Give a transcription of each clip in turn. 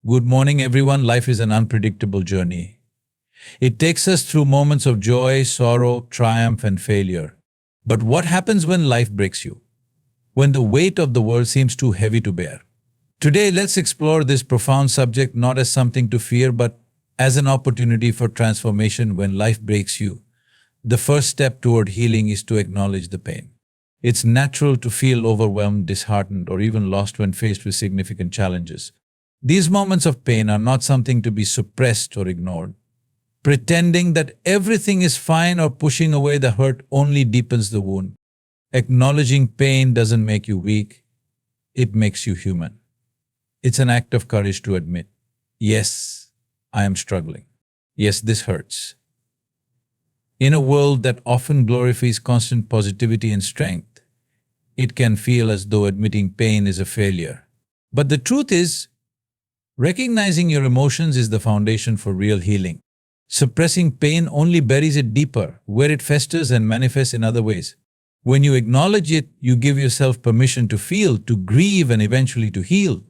Good morning, everyone. Life is an unpredictable journey. It takes us through moments of joy, sorrow, triumph, and failure. But what happens when life breaks you? When the weight of the world seems too heavy to bear? Today, let's explore this profound subject not as something to fear, but as an opportunity for transformation. When life breaks you, the first step toward healing is to acknowledge the pain. It's natural to feel overwhelmed, disheartened, or even lost when faced with significant challenges. These moments of pain are not something to be suppressed or ignored. Pretending that everything is fine or pushing away the hurt only deepens the wound. Acknowledging pain doesn't make you weak, it makes you human. It's an act of courage to admit, yes, I am struggling. Yes, this hurts. In a world that often glorifies constant positivity and strength, it can feel as though admitting pain is a failure. But the truth is, recognizing your emotions is the foundation for real healing. Suppressing pain only buries it deeper, where it festers and manifests in other ways. When you acknowledge it, you give yourself permission to feel, to grieve, and eventually to heal.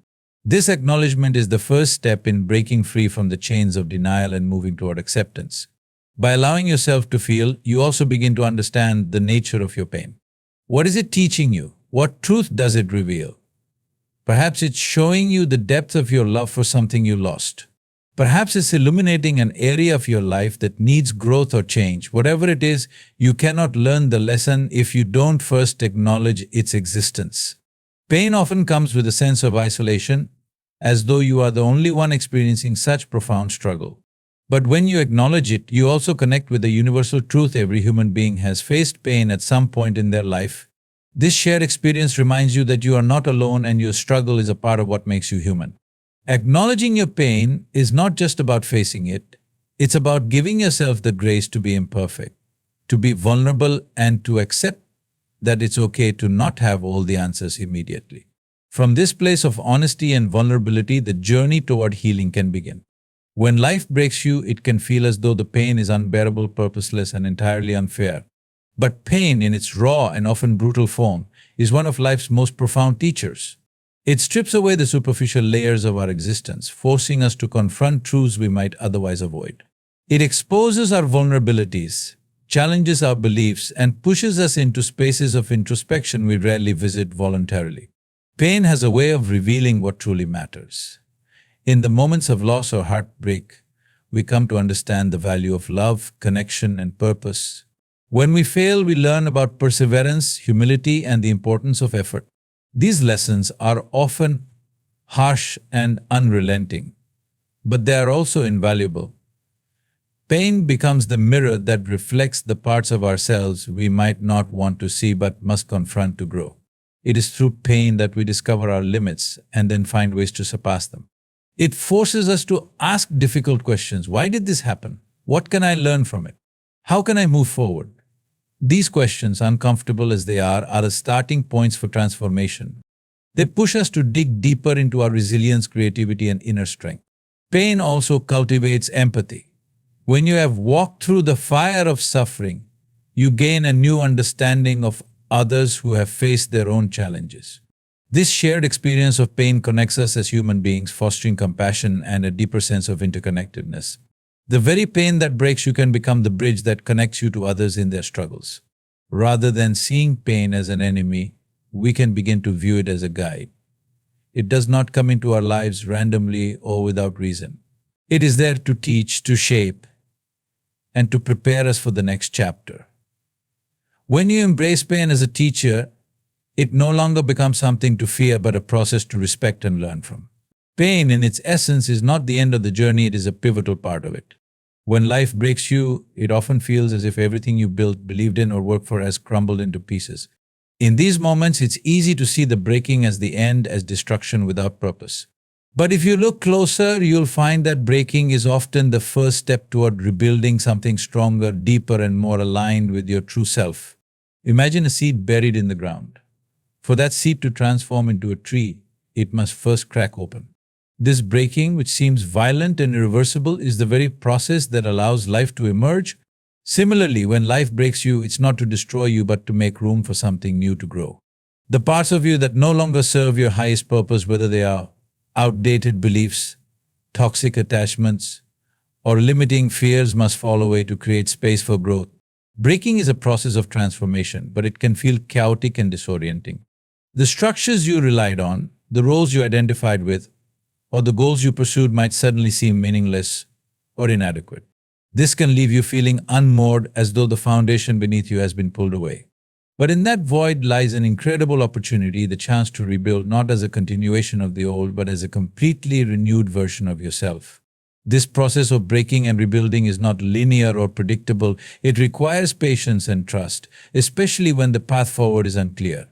This acknowledgement is the first step in breaking free from the chains of denial and moving toward acceptance. By allowing yourself to feel, you also begin to understand the nature of your pain. What is it teaching you? What truth does it reveal? Perhaps it's showing you the depth of your love for something you lost. Perhaps it's illuminating an area of your life that needs growth or change. Whatever it is, you cannot learn the lesson if you don't first acknowledge its existence. Pain often comes with a sense of isolation, as though you are the only one experiencing such profound struggle. But when you acknowledge it, you also connect with the universal truth. Every human being has faced pain at some point in their life. This shared experience reminds you that you are not alone and your struggle is a part of what makes you human. Acknowledging your pain is not just about facing it, it's about giving yourself the grace to be imperfect, to be vulnerable, and to accept that it's okay to not have all the answers immediately. From this place of honesty and vulnerability, the journey toward healing can begin. When life breaks you, it can feel as though the pain is unbearable, purposeless, and entirely unfair. But pain, in its raw and often brutal form, is one of life's most profound teachers. It strips away the superficial layers of our existence, forcing us to confront truths we might otherwise avoid. It exposes our vulnerabilities, challenges our beliefs, and pushes us into spaces of introspection we rarely visit voluntarily. Pain has a way of revealing what truly matters. In the moments of loss or heartbreak, we come to understand the value of love, connection, and purpose. When we fail, we learn about perseverance, humility, and the importance of effort. These lessons are often harsh and unrelenting, but they are also invaluable. Pain becomes the mirror that reflects the parts of ourselves we might not want to see but must confront to grow. It is through pain that we discover our limits and then find ways to surpass them. It forces us to ask difficult questions. Why did this happen? What can I learn from it? How can I move forward? These questions, uncomfortable as they are the starting points for transformation. They push us to dig deeper into our resilience, creativity, and inner strength. Pain also cultivates empathy. When you have walked through the fire of suffering, you gain a new understanding of others who have faced their own challenges. This shared experience of pain connects us as human beings, fostering compassion and a deeper sense of interconnectedness. The very pain that breaks you can become the bridge that connects you to others in their struggles. Rather than seeing pain as an enemy, we can begin to view it as a guide. It does not come into our lives randomly or without reason. It is there to teach, to shape, and to prepare us for the next chapter. When you embrace pain as a teacher, it no longer becomes something to fear but a process to respect and learn from. Pain, in its essence, is not the end of the journey, it is a pivotal part of it. When life breaks you, it often feels as if everything you built, believed in, or worked for has crumbled into pieces. In these moments, it's easy to see the breaking as the end, as destruction without purpose. But if you look closer, you'll find that breaking is often the first step toward rebuilding something stronger, deeper, and more aligned with your true self. Imagine a seed buried in the ground. For that seed to transform into a tree, it must first crack open. This breaking, which seems violent and irreversible, is the very process that allows life to emerge. Similarly, when life breaks you, it's not to destroy you but to make room for something new to grow. The parts of you that no longer serve your highest purpose, whether they are outdated beliefs, toxic attachments, or limiting fears must fall away to create space for growth. Breaking is a process of transformation, but it can feel chaotic and disorienting. The structures you relied on, the roles you identified with, or the goals you pursued might suddenly seem meaningless or inadequate. This can leave you feeling unmoored, as though the foundation beneath you has been pulled away. But in that void lies an incredible opportunity, the chance to rebuild not as a continuation of the old, but as a completely renewed version of yourself. This process of breaking and rebuilding is not linear or predictable. It requires patience and trust, especially when the path forward is unclear.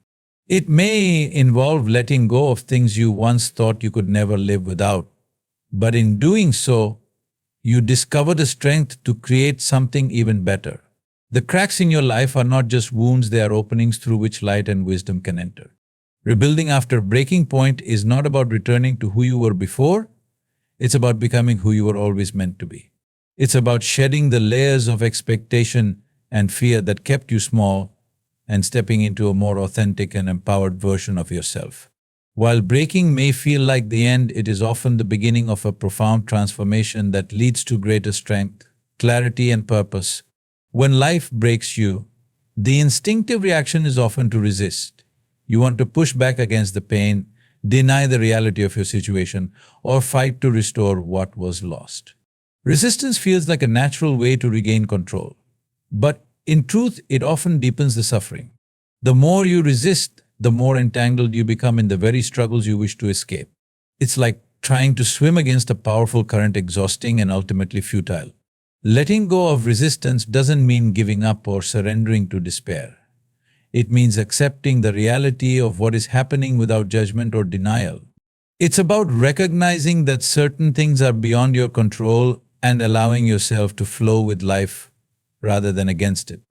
It may involve letting go of things you once thought you could never live without, but in doing so, you discover the strength to create something even better. The cracks in your life are not just wounds, they are openings through which light and wisdom can enter. Rebuilding after breaking point is not about returning to who you were before, it's about becoming who you were always meant to be. It's about shedding the layers of expectation and fear that kept you small and stepping into a more authentic and empowered version of yourself. While breaking may feel like the end, it is often the beginning of a profound transformation that leads to greater strength, clarity, and purpose. When life breaks you, the instinctive reaction is often to resist. You want to push back against the pain, deny the reality of your situation, or fight to restore what was lost. Resistance feels like a natural way to regain control, but in truth, it often deepens the suffering. The more you resist, the more entangled you become in the very struggles you wish to escape. It's like trying to swim against a powerful current, exhausting and ultimately futile. Letting go of resistance doesn't mean giving up or surrendering to despair. It means accepting the reality of what is happening without judgment or denial. It's about recognizing that certain things are beyond your control and allowing yourself to flow with life rather than against it.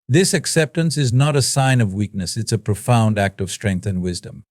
This acceptance is not a sign of weakness, it's a profound act of strength and wisdom.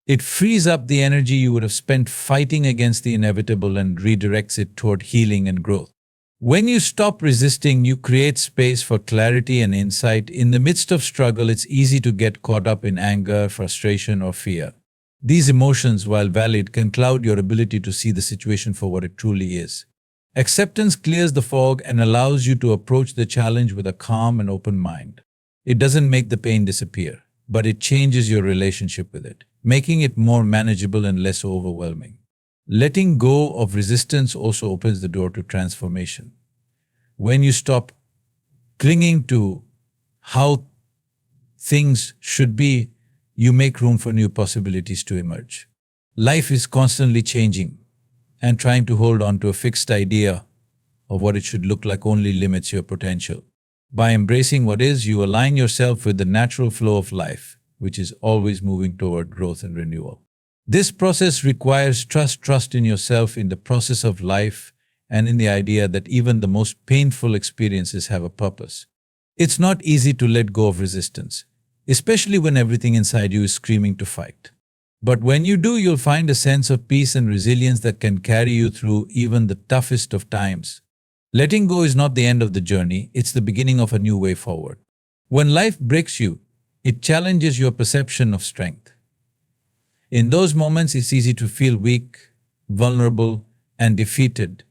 It frees up the energy you would have spent fighting against the inevitable and redirects it toward healing and growth. When you stop resisting, you create space for clarity and insight. In the midst of struggle, it's easy to get caught up in anger, frustration, or fear. These emotions, while valid, can cloud your ability to see the situation for what it truly is. Acceptance clears the fog and allows you to approach the challenge with a calm and open mind. It doesn't make the pain disappear, but it changes your relationship with it, making it more manageable and less overwhelming. Letting go of resistance also opens the door to transformation. When you stop clinging to how things should be, you make room for new possibilities to emerge. Life is constantly changing, and trying to hold on to a fixed idea of what it should look like only limits your potential. By embracing what is, you align yourself with the natural flow of life, which is always moving toward growth and renewal. This process requires trust in yourself, in the process of life, and in the idea that even the most painful experiences have a purpose. It's not easy to let go of resistance, especially when everything inside you is screaming to fight. But when you do, you'll find a sense of peace and resilience that can carry you through even the toughest of times. Letting go is not the end of the journey, it's the beginning of a new way forward. When life breaks you, it challenges your perception of strength. In those moments, it's easy to feel weak, vulnerable, and defeated,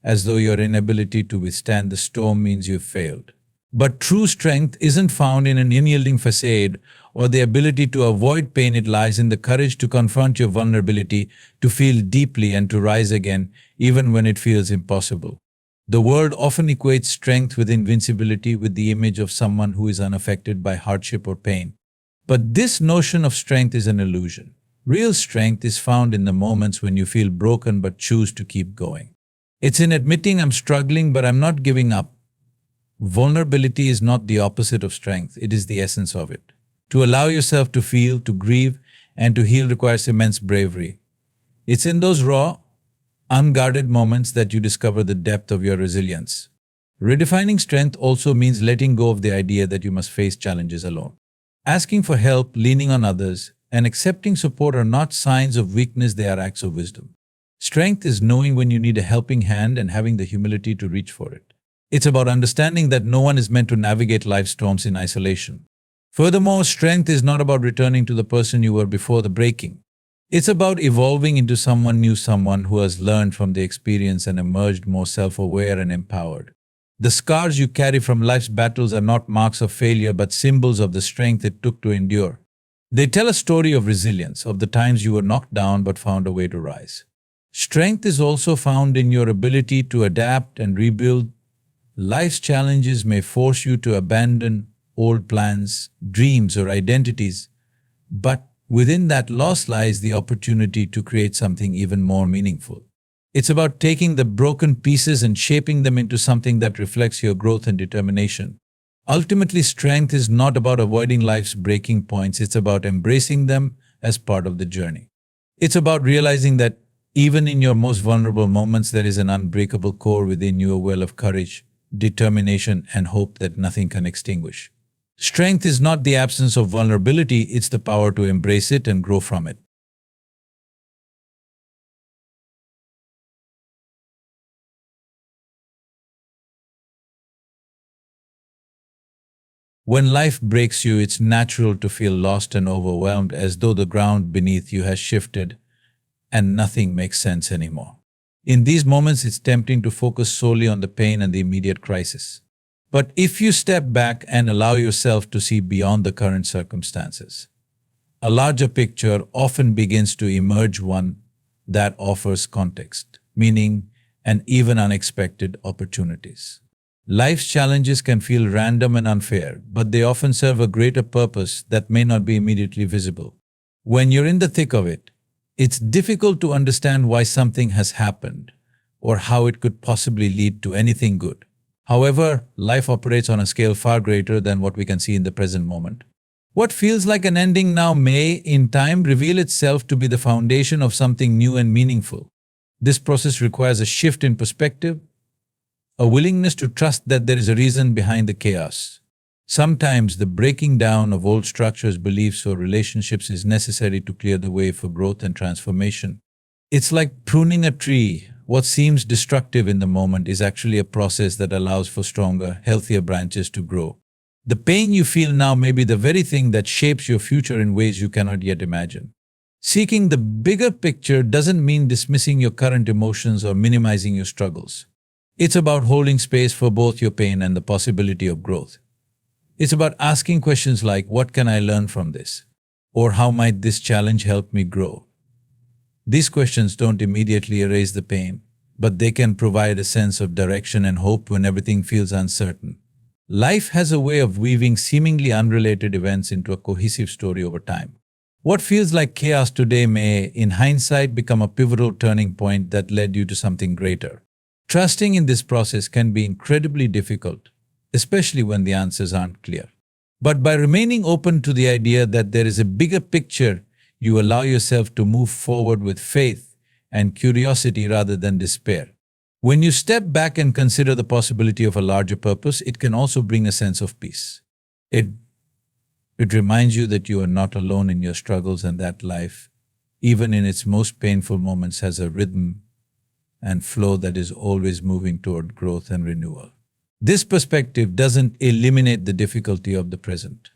as though your inability to withstand the storm means you've failed. But true strength isn't found in an unyielding facade or the ability to avoid pain. It lies in the courage to confront your vulnerability, to feel deeply, and to rise again, even when it feels impossible. The world often equates strength with invincibility, with the image of someone who is unaffected by hardship or pain. But this notion of strength is an illusion. Real strength is found in the moments when you feel broken but choose to keep going. It's in admitting I'm struggling but I'm not giving up. Vulnerability is not the opposite of strength, it is the essence of it. To allow yourself to feel, to grieve, and to heal requires immense bravery. It's in those raw, unguarded moments that you discover the depth of your resilience. Redefining strength also means letting go of the idea that you must face challenges alone. Asking for help, leaning on others, and accepting support are not signs of weakness, they are acts of wisdom. Strength is knowing when you need a helping hand and having the humility to reach for it. It's about understanding that no one is meant to navigate life's storms in isolation. Furthermore, strength is not about returning to the person you were before the breaking. It's about evolving into someone new, someone who has learned from the experience and emerged more self-aware and empowered. The scars you carry from life's battles are not marks of failure but symbols of the strength it took to endure. They tell a story of resilience, of the times you were knocked down but found a way to rise. Strength is also found in your ability to adapt and rebuild. Life's challenges may force you to abandon old plans, dreams, or identities, but within that loss lies the opportunity to create something even more meaningful. It's about taking the broken pieces and shaping them into something that reflects your growth and determination. Ultimately, strength is not about avoiding life's breaking points, it's about embracing them as part of the journey. It's about realizing that even in your most vulnerable moments, there is an unbreakable core within you, a well of courage, determination, and hope that nothing can extinguish. Strength is not the absence of vulnerability, it's the power to embrace it and grow from it. When life breaks you, it's natural to feel lost and overwhelmed, as though the ground beneath you has shifted and nothing makes sense anymore. In these moments, it's tempting to focus solely on the pain and the immediate crisis. But if you step back and allow yourself to see beyond the current circumstances, a larger picture often begins to emerge, one that offers context, meaning, and even unexpected opportunities. Life's challenges can feel random and unfair, but they often serve a greater purpose that may not be immediately visible. When you're in the thick of it, it's difficult to understand why something has happened or how it could possibly lead to anything good. However, life operates on a scale far greater than what we can see in the present moment. What feels like an ending now may, in time, reveal itself to be the foundation of something new and meaningful. This process requires a shift in perspective, a willingness to trust that there is a reason behind the chaos. Sometimes the breaking down of old structures, beliefs, or relationships is necessary to clear the way for growth and transformation. It's like pruning a tree. What seems destructive in the moment is actually a process that allows for stronger, healthier branches to grow. The pain you feel now may be the very thing that shapes your future in ways you cannot yet imagine. Seeking the bigger picture doesn't mean dismissing your current emotions or minimizing your struggles. It's about holding space for both your pain and the possibility of growth. It's about asking questions like, what can I learn from this? Or how might this challenge help me grow? These questions don't immediately erase the pain, but they can provide a sense of direction and hope when everything feels uncertain. Life has a way of weaving seemingly unrelated events into a cohesive story over time. What feels like chaos today may, in hindsight, become a pivotal turning point that led you to something greater. Trusting in this process can be incredibly difficult, especially when the answers aren't clear. But by remaining open to the idea that there is a bigger picture, you allow yourself to move forward with faith and curiosity rather than despair. When you step back and consider the possibility of a larger purpose, it can also bring a sense of peace. It reminds you that you are not alone in your struggles and that life, even in its most painful moments, has a rhythm and flow that is always moving toward growth and renewal. This perspective doesn't eliminate the difficulty of the present,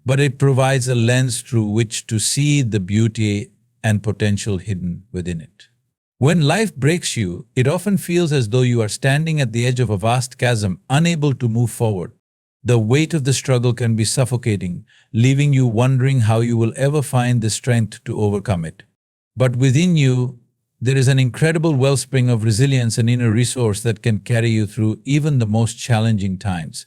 but it provides a lens through which to see the beauty and potential hidden within it. When life breaks you, it often feels as though you are standing at the edge of a vast chasm, unable to move forward. The weight of the struggle can be suffocating, leaving you wondering how you will ever find the strength to overcome it. But within you, there is an incredible wellspring of resilience and inner resource that can carry you through even the most challenging times.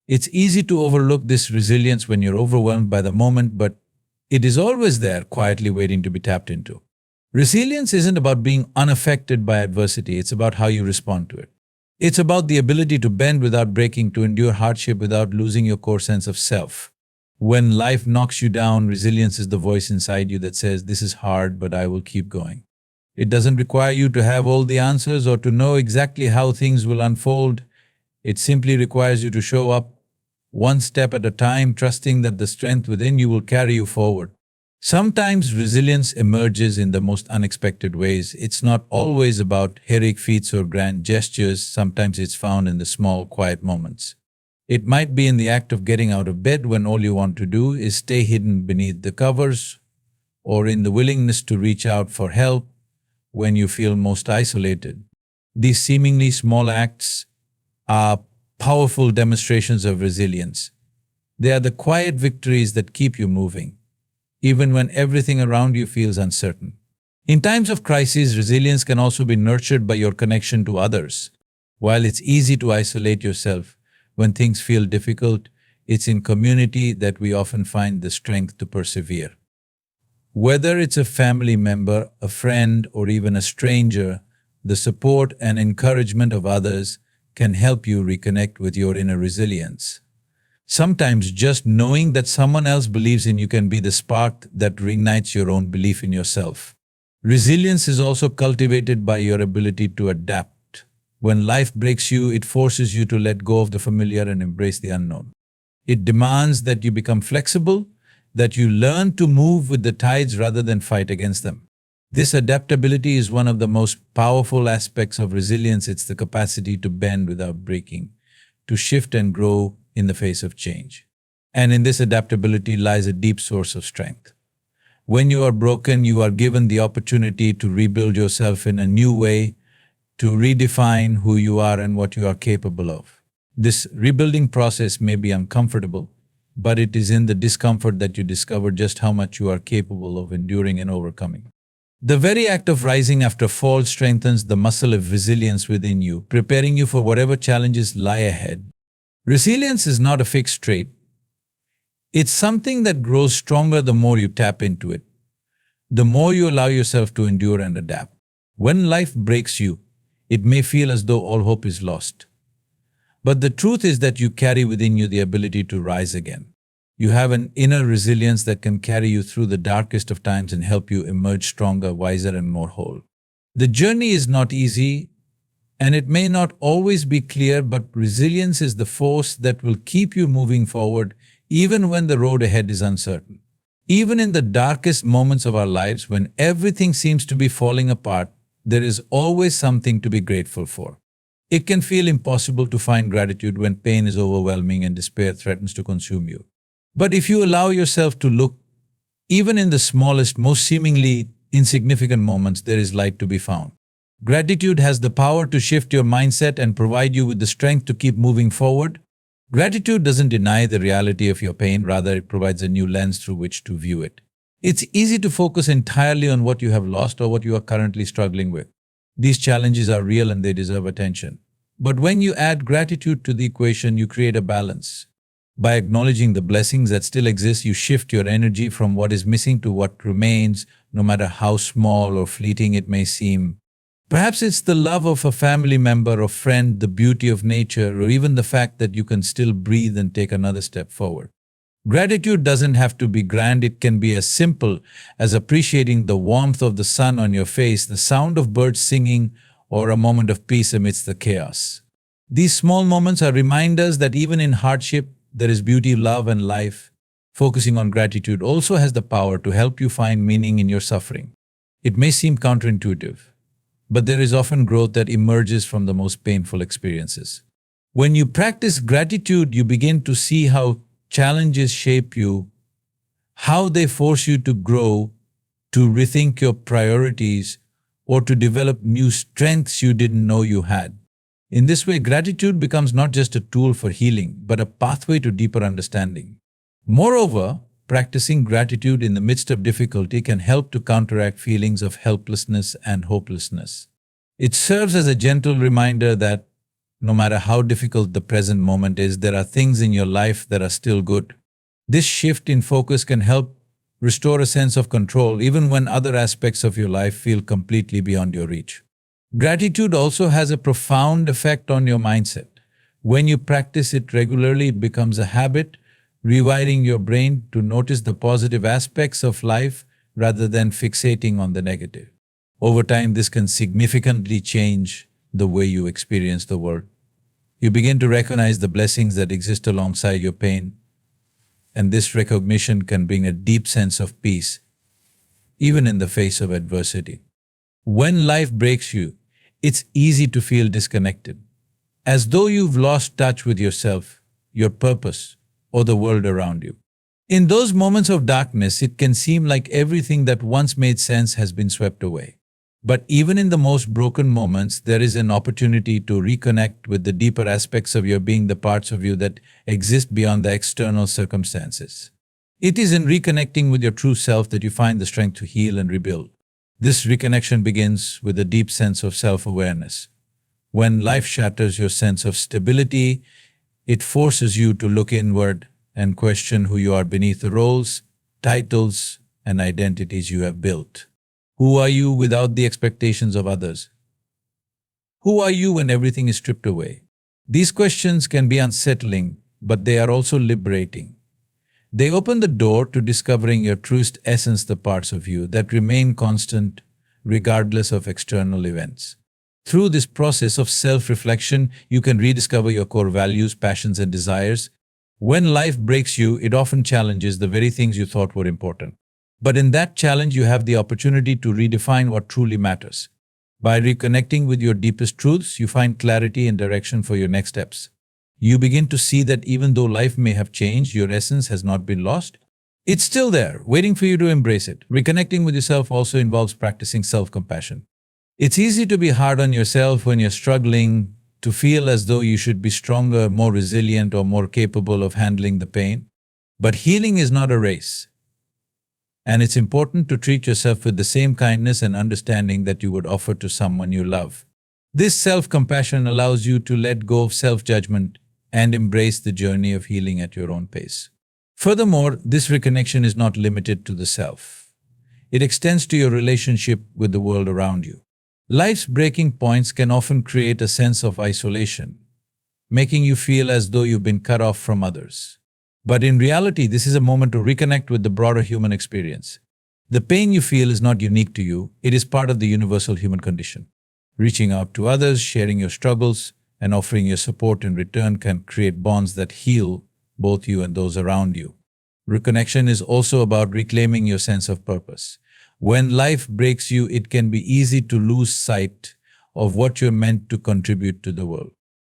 It's easy to overlook this resilience when you're overwhelmed by the moment, but it is always there, quietly waiting to be tapped into. Resilience isn't about being unaffected by adversity, it's about how you respond to it. It's about the ability to bend without breaking, to endure hardship without losing your core sense of self. When life knocks you down, resilience is the voice inside you that says, "This is hard, but I will keep going." It doesn't require you to have all the answers or to know exactly how things will unfold. It simply requires you to show up one step at a time, trusting that the strength within you will carry you forward. Sometimes resilience emerges in the most unexpected ways. It's not always about heroic feats or grand gestures. Sometimes it's found in the small, quiet moments. It might be in the act of getting out of bed when all you want to do is stay hidden beneath the covers, or in the willingness to reach out for help when you feel most isolated. These seemingly small acts are powerful demonstrations of resilience. They are the quiet victories that keep you moving, even when everything around you feels uncertain. In times of crisis, resilience can also be nurtured by your connection to others. While it's easy to isolate yourself when things feel difficult, it's in community that we often find the strength to persevere. Whether it's a family member, a friend, or even a stranger, the support and encouragement of others can help you reconnect with your inner resilience. Sometimes just knowing that someone else believes in you can be the spark that reignites your own belief in yourself. Resilience is also cultivated by your ability to adapt. When life breaks you, it forces you to let go of the familiar and embrace the unknown. It demands that you become flexible, that you learn to move with the tides rather than fight against them. This adaptability is one of the most powerful aspects of resilience. It's the capacity to bend without breaking, to shift and grow in the face of change. And in this adaptability lies a deep source of strength. When you are broken, you are given the opportunity to rebuild yourself in a new way, to redefine who you are and what you are capable of. This rebuilding process may be uncomfortable, but it is in the discomfort that you discover just how much you are capable of enduring and overcoming. The very act of rising after fall strengthens the muscle of resilience within you, preparing you for whatever challenges lie ahead. Resilience is not a fixed trait. It's something that grows stronger the more you tap into it, the more you allow yourself to endure and adapt. When life breaks you, it may feel as though all hope is lost. But the truth is that you carry within you the ability to rise again. You have an inner resilience that can carry you through the darkest of times and help you emerge stronger, wiser, and more whole. The journey is not easy, and it may not always be clear, but resilience is the force that will keep you moving forward even when the road ahead is uncertain. Even in the darkest moments of our lives, when everything seems to be falling apart, there is always something to be grateful for. It can feel impossible to find gratitude when pain is overwhelming and despair threatens to consume you. But if you allow yourself to look, even in the smallest, most seemingly insignificant moments, there is light to be found. Gratitude has the power to shift your mindset and provide you with the strength to keep moving forward. Gratitude doesn't deny the reality of your pain, rather it provides a new lens through which to view it. It's easy to focus entirely on what you have lost or what you are currently struggling with. These challenges are real and they deserve attention. But when you add gratitude to the equation, you create a balance. By acknowledging the blessings that still exist, you shift your energy from what is missing to what remains, no matter how small or fleeting it may seem. Perhaps it's the love of a family member or friend, the beauty of nature, or even the fact that you can still breathe and take another step forward. Gratitude doesn't have to be grand. It can be as simple as appreciating the warmth of the sun on your face, the sound of birds singing, or a moment of peace amidst the chaos. These small moments are reminders that even in hardship, there is beauty, love, and life. Focusing on gratitude also has the power to help you find meaning in your suffering. It may seem counterintuitive, but there is often growth that emerges from the most painful experiences. When you practice gratitude, you begin to see how challenges shape you, how they force you to grow, to rethink your priorities, or to develop new strengths you didn't know you had. In this way, gratitude becomes not just a tool for healing, but a pathway to deeper understanding. Moreover, practicing gratitude in the midst of difficulty can help to counteract feelings of helplessness and hopelessness. It serves as a gentle reminder that no matter how difficult the present moment is, there are things in your life that are still good. This shift in focus can help restore a sense of control even when other aspects of your life feel completely beyond your reach. Gratitude also has a profound effect on your mindset. When you practice it regularly, it becomes a habit, rewiring your brain to notice the positive aspects of life rather than fixating on the negative. Over time, this can significantly change the way you experience the world. You begin to recognize the blessings that exist alongside your pain, and this recognition can bring a deep sense of peace, even in the face of adversity. When life breaks you, it's easy to feel disconnected, as though you've lost touch with yourself, your purpose, or the world around you. In those moments of darkness, it can seem like everything that once made sense has been swept away. But even in the most broken moments, there is an opportunity to reconnect with the deeper aspects of your being, the parts of you that exist beyond the external circumstances. It is in reconnecting with your true self that you find the strength to heal and rebuild. This reconnection begins with a deep sense of self-awareness. When life shatters your sense of stability, it forces you to look inward and question who you are beneath the roles, titles, and identities you have built. Who are you without the expectations of others? Who are you when everything is stripped away? These questions can be unsettling, but they are also liberating. They open the door to discovering your truest essence, the parts of you that remain constant regardless of external events. Through this process of self-reflection, you can rediscover your core values, passions, and desires. When life breaks you, it often challenges the very things you thought were important. But in that challenge, you have the opportunity to redefine what truly matters. By reconnecting with your deepest truths, you find clarity and direction for your next steps. You begin to see that even though life may have changed, your essence has not been lost. It's still there, waiting for you to embrace it. Reconnecting with yourself also involves practicing self-compassion. It's easy to be hard on yourself when you're struggling, to feel as though you should be stronger, more resilient, or more capable of handling the pain. But healing is not a race. And it's important to treat yourself with the same kindness and understanding that you would offer to someone you love. This self-compassion allows you to let go of self-judgment and embrace the journey of healing at your own pace. Furthermore, this reconnection is not limited to the self. It extends to your relationship with the world around you. Life's breaking points can often create a sense of isolation, making you feel as though you've been cut off from others. But in reality, this is a moment to reconnect with the broader human experience. The pain you feel is not unique to you, it is part of the universal human condition. Reaching out to others, sharing your struggles, and offering your support in return can create bonds that heal both you and those around you. Reconnection is also about reclaiming your sense of purpose. When life breaks you, it can be easy to lose sight of what you're meant to contribute to the world.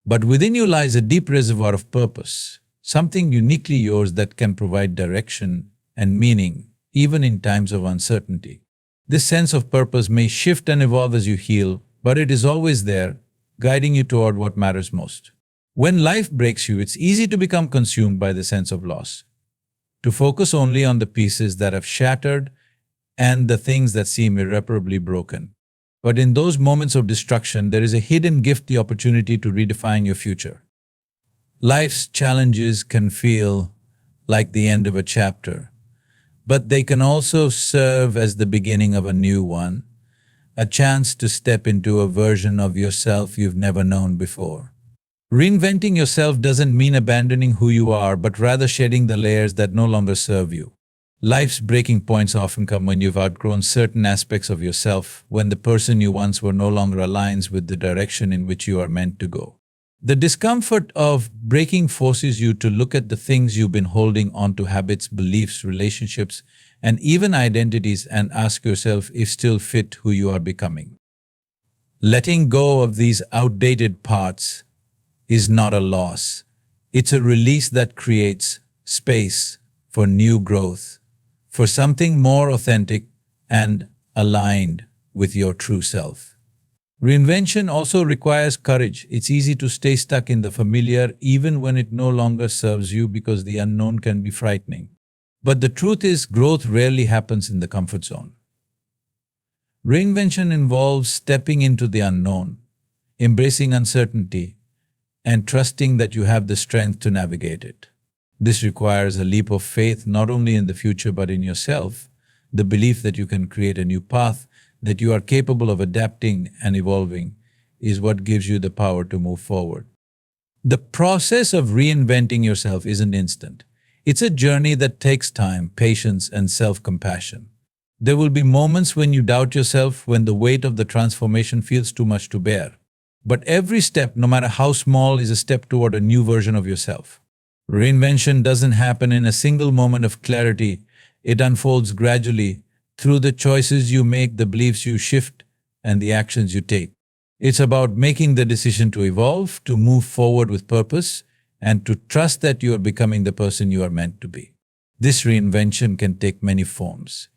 But within you lies a deep reservoir of purpose, something uniquely yours that can provide direction and meaning, even in times of uncertainty. This sense of purpose may shift and evolve as you heal, but it is always there, guiding you toward what matters most. When life breaks you, it's easy to become consumed by the sense of loss, to focus only on the pieces that have shattered and the things that seem irreparably broken. But in those moments of destruction, there is a hidden gift, the opportunity to redefine your future. Life's challenges can feel like the end of a chapter, but they can also serve as the beginning of a new one, a chance to step into a version of yourself you've never known before. Reinventing yourself doesn't mean abandoning who you are, but rather shedding the layers that no longer serve you. Life's breaking points often come when you've outgrown certain aspects of yourself, when the person you once were no longer aligns with the direction in which you are meant to go. The discomfort of breaking forces you to look at the things you've been holding onto, habits, beliefs, relationships, and even identities, and ask yourself if still fit who you are becoming. Letting go of these outdated parts is not a loss. It's a release that creates space for new growth, for something more authentic and aligned with your true self. Reinvention also requires courage. It's easy to stay stuck in the familiar even when it no longer serves you, because the unknown can be frightening. But the truth is, growth rarely happens in the comfort zone. Reinvention involves stepping into the unknown, embracing uncertainty, and trusting that you have the strength to navigate it. This requires a leap of faith, not only in the future but in yourself, the belief that you can create a new path, that you are capable of adapting and evolving, is what gives you the power to move forward. The process of reinventing yourself isn't instant. It's a journey that takes time, patience, and self-compassion. There will be moments when you doubt yourself, when the weight of the transformation feels too much to bear. But every step, no matter how small, is a step toward a new version of yourself. Reinvention doesn't happen in a single moment of clarity. It unfolds gradually through the choices you make, the beliefs you shift, and the actions you take. It's about making the decision to evolve, to move forward with purpose, and to trust that you are becoming the person you are meant to be. This reinvention can take many forms.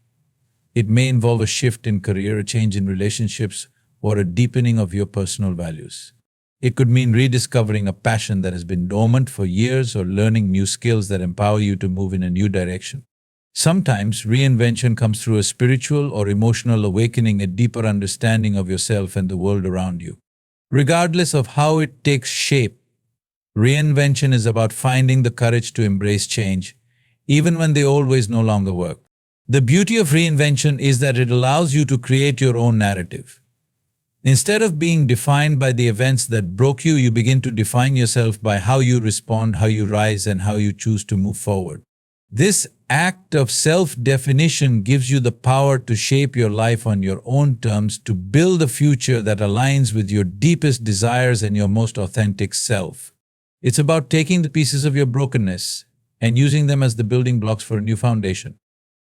It may involve a shift in career, a change in relationships, or a deepening of your personal values. It could mean rediscovering a passion that has been dormant for years or learning new skills that empower you to move in a new direction. Sometimes reinvention comes through a spiritual or emotional awakening, a deeper understanding of yourself and the world around you. Regardless of how it takes shape, reinvention is about finding the courage to embrace change, even when they always no longer work. The beauty of reinvention is that it allows you to create your own narrative. Instead of being defined by the events that broke you, you begin to define yourself by how you respond, how you rise, and how you choose to move forward. This act of self-definition gives you the power to shape your life on your own terms, to build a future that aligns with your deepest desires and your most authentic self. It's about taking the pieces of your brokenness and using them as the building blocks for a new foundation.